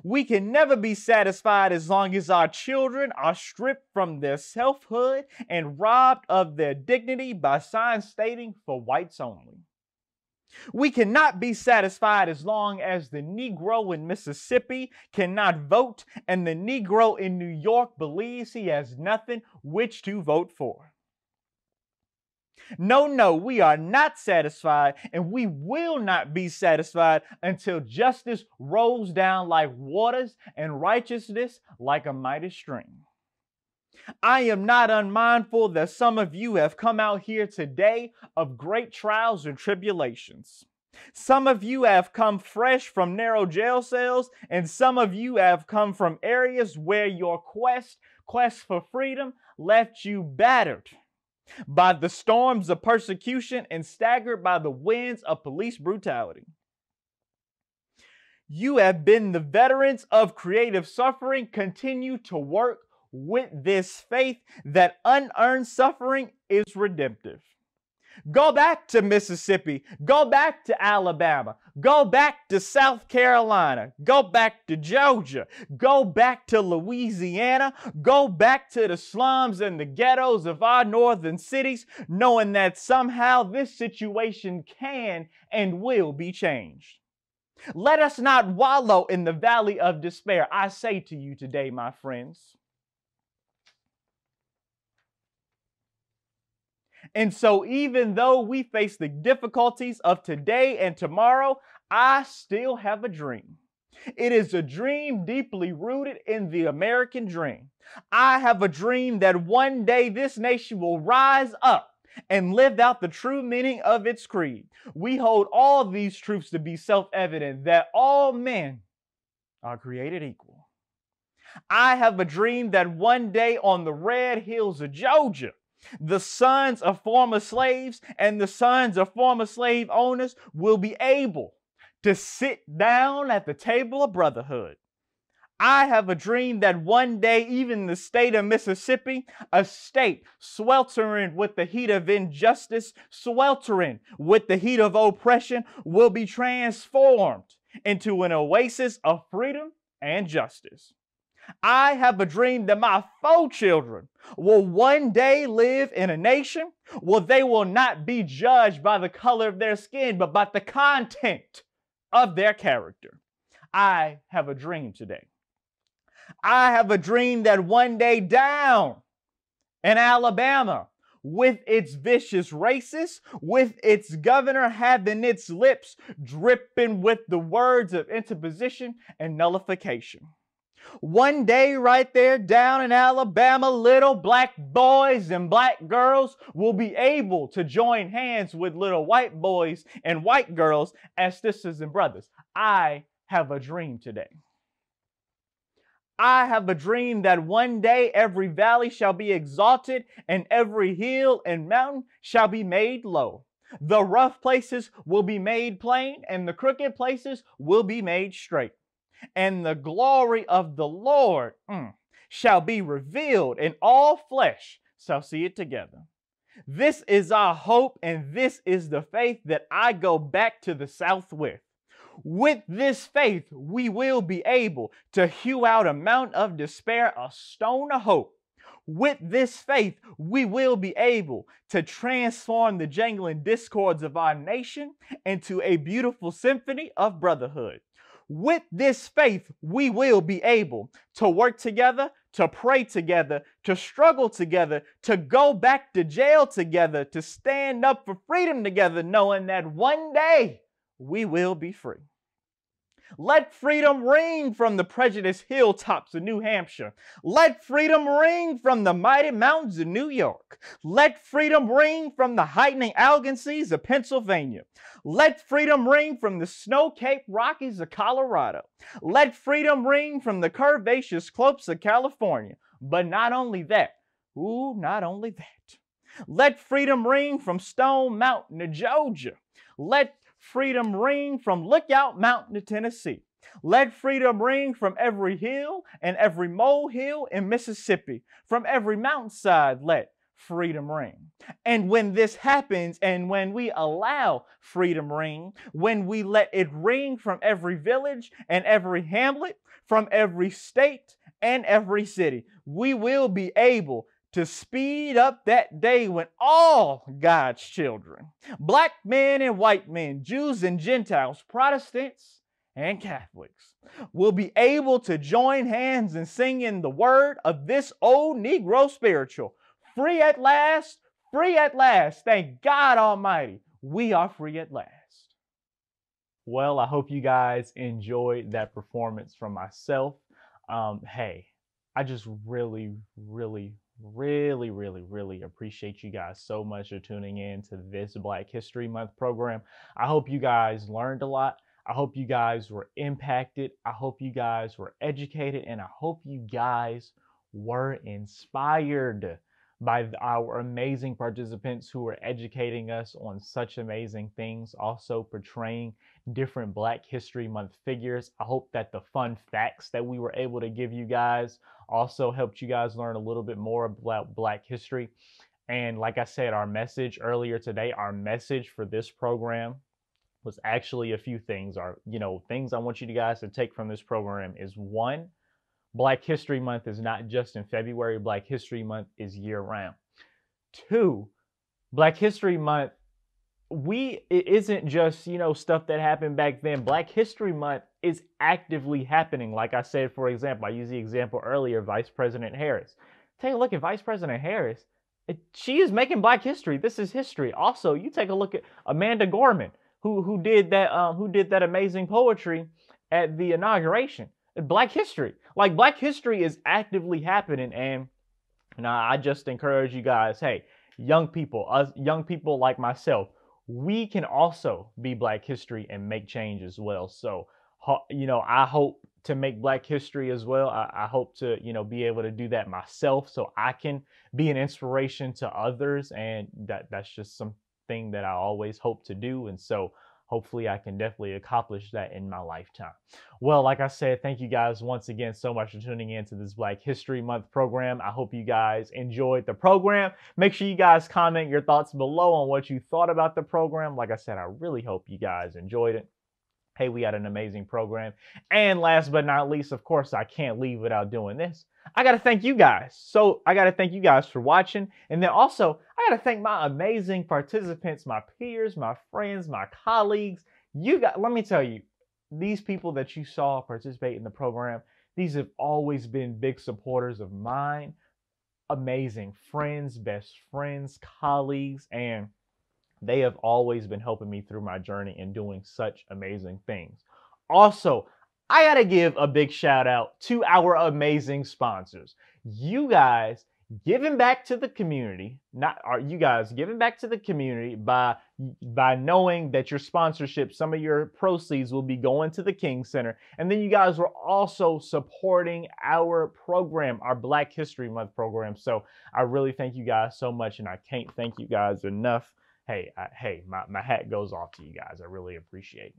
[SPEAKER 1] We can never be satisfied as long as our children are stripped from their selfhood and robbed of their dignity by signs stating for whites only. We cannot be satisfied as long as the Negro in Mississippi cannot vote and the Negro in New York believes he has nothing which to vote for. No, we are not satisfied, and we will not be satisfied until justice rolls down like waters and righteousness like a mighty stream. I am not unmindful that some of you have come out here today of great trials and tribulations. Some of you have come fresh from narrow jail cells, and some of you have come from areas where your quest for freedom left you battered by the storms of persecution and staggered by the winds of police brutality. You have been the veterans of creative suffering, continue to work with this faith that unearned suffering is redemptive. Go back to Mississippi, go back to Alabama, go back to South Carolina, go back to Georgia, go back to Louisiana, go back to the slums and the ghettos of our northern cities, knowing that somehow this situation can and will be changed. Let us not wallow in the valley of despair. I say to you today, my friends. And so even though we face the difficulties of today and tomorrow, I still have a dream. It is a dream deeply rooted in the American dream. I have a dream that one day this nation will rise up and live out the true meaning of its creed. We hold all these truths to be self-evident, that all men are created equal. I have a dream that one day on the red hills of Georgia, the sons of former slaves and the sons of former slave owners will be able to sit down at the table of brotherhood. I have a dream that one day even the state of Mississippi, a state sweltering with the heat of injustice, sweltering with the heat of oppression, will be transformed into an oasis of freedom and justice. I have a dream that my 4 children will one day live in a nation where they will not be judged by the color of their skin, but by the content of their character. I have a dream today. I have a dream that one day down in Alabama, with its vicious racists, with its governor having its lips dripping with the words of interposition and nullification. One day right there down in Alabama, little black boys and black girls will be able to join hands with little white boys and white girls as sisters and brothers. I have a dream today. I have a dream that one day every valley shall be exalted and every hill and mountain shall be made low. The rough places will be made plain and the crooked places will be made straight. And the glory of the Lord shall be revealed, and all flesh shall see it together. This is our hope, and this is the faith that I go back to the South with. With this faith, we will be able to hew out a mount of despair, a stone of hope. With this faith, we will be able to transform the jangling discords of our nation into a beautiful symphony of brotherhood. With this faith, we will be able to work together, to pray together, to struggle together, to go back to jail together, to stand up for freedom together, knowing that one day we will be free. Let freedom ring from the prejudiced hilltops of New Hampshire. Let freedom ring from the mighty mountains of New York. Let freedom ring from the heightening Allegheny seas of Pennsylvania. Let freedom ring from the snow-capped Rockies of Colorado. Let freedom ring from the curvaceous slopes of California. But not only that, not only that. Let freedom ring from Stone Mountain to Georgia. Let freedom ring from Lookout Mountain to Tennessee. Let freedom ring from every hill and every molehill in Mississippi. From every mountainside, let freedom ring. And when this happens, and when we allow freedom ring, when we let it ring from every village and every hamlet, from every state and every city, we will be able to speed up that day when all God's children, black men and white men, Jews and Gentiles, Protestants and Catholics, will be able to join hands in singing the word of this old Negro spiritual. Free at last, free at last. Thank God Almighty, we are free at last. Well, I hope you guys enjoyed that performance from myself. Hey, I just really appreciate you guys so much for tuning in to this Black History Month program. I hope you guys learned a lot. I hope you guys were impacted. I hope you guys were educated, and I hope you guys were inspired by our amazing participants who are educating us on such amazing things, also portraying different Black History Month figures. I hope that the fun facts that we were able to give you guys also helped you guys learn a little bit more about Black history. And like I said, our message earlier today, our message for this program was actually a few things. Things I want you guys to take from this program is: one, Black History Month is not just in February. Black History Month is year-round. Two, Black History Month, it isn't just, stuff that happened back then. Black History Month is actively happening. Like I said, for example, I used the example earlier, Vice President Harris. Take a look at Vice President Harris. She is making Black history. This is history. Also, you take a look at Amanda Gorman, who did that amazing poetry at the inauguration. Black history. Like, Black history is actively happening, and I just encourage you guys, hey, young people like myself, we can also be Black history and make change as well. So, I hope to make Black history as well. I hope to, be able to do that myself so I can be an inspiration to others, and that's just something that I always hope to do. And so hopefully I can definitely accomplish that in my lifetime. Well, like I said, thank you guys once again so much for tuning in to this Black History Month program. I hope you guys enjoyed the program. Make sure you guys comment your thoughts below on what you thought about the program. Like I said, I really hope you guys enjoyed it. Hey, we had an amazing program. And last but not least, of course, I can't leave without doing this. I got to thank you guys. So I got to thank you guys for watching. And then also, I got to thank my amazing participants, my peers, my friends, my colleagues. Let me tell you, these people that you saw participate in the program, these have always been big supporters of mine. Amazing friends, best friends, colleagues, and they have always been helping me through my journey and doing such amazing things. Also, I got to give a big shout out to our amazing sponsors. You guys giving back to the community, giving back to the community by knowing that your sponsorship, some of your proceeds will be going to the King Center. And then you guys were also supporting our program, our Black History Month program. So I really thank you guys so much, and I can't thank you guys enough. Hey, my hat goes off to you guys. I really appreciate it.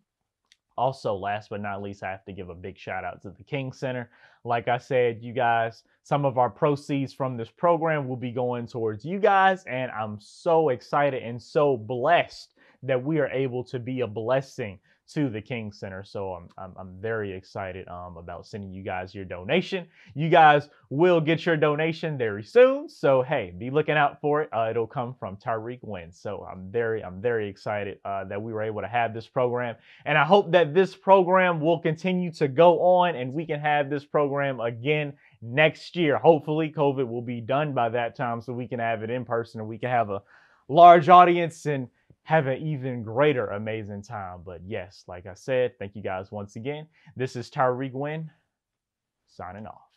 [SPEAKER 1] Also, last but not least, I have to give a big shout out to the King Center. Like I said, you guys, some of our proceeds from this program will be going towards you guys, and I'm so excited and so blessed that we are able to be a blessing to the King Center. So I'm very excited about sending you guys your donation. You guys will get your donation very soon. So hey, be looking out for it. It'll come from Tariq Wynn. So I'm very excited that we were able to have this program. And I hope that this program will continue to go on and we can have this program again next year. Hopefully COVID will be done by that time so we can have it in person and we can have a large audience. And have an even greater amazing time. But yes, like I said, thank you guys once again. This is Tyreek Wynn signing off.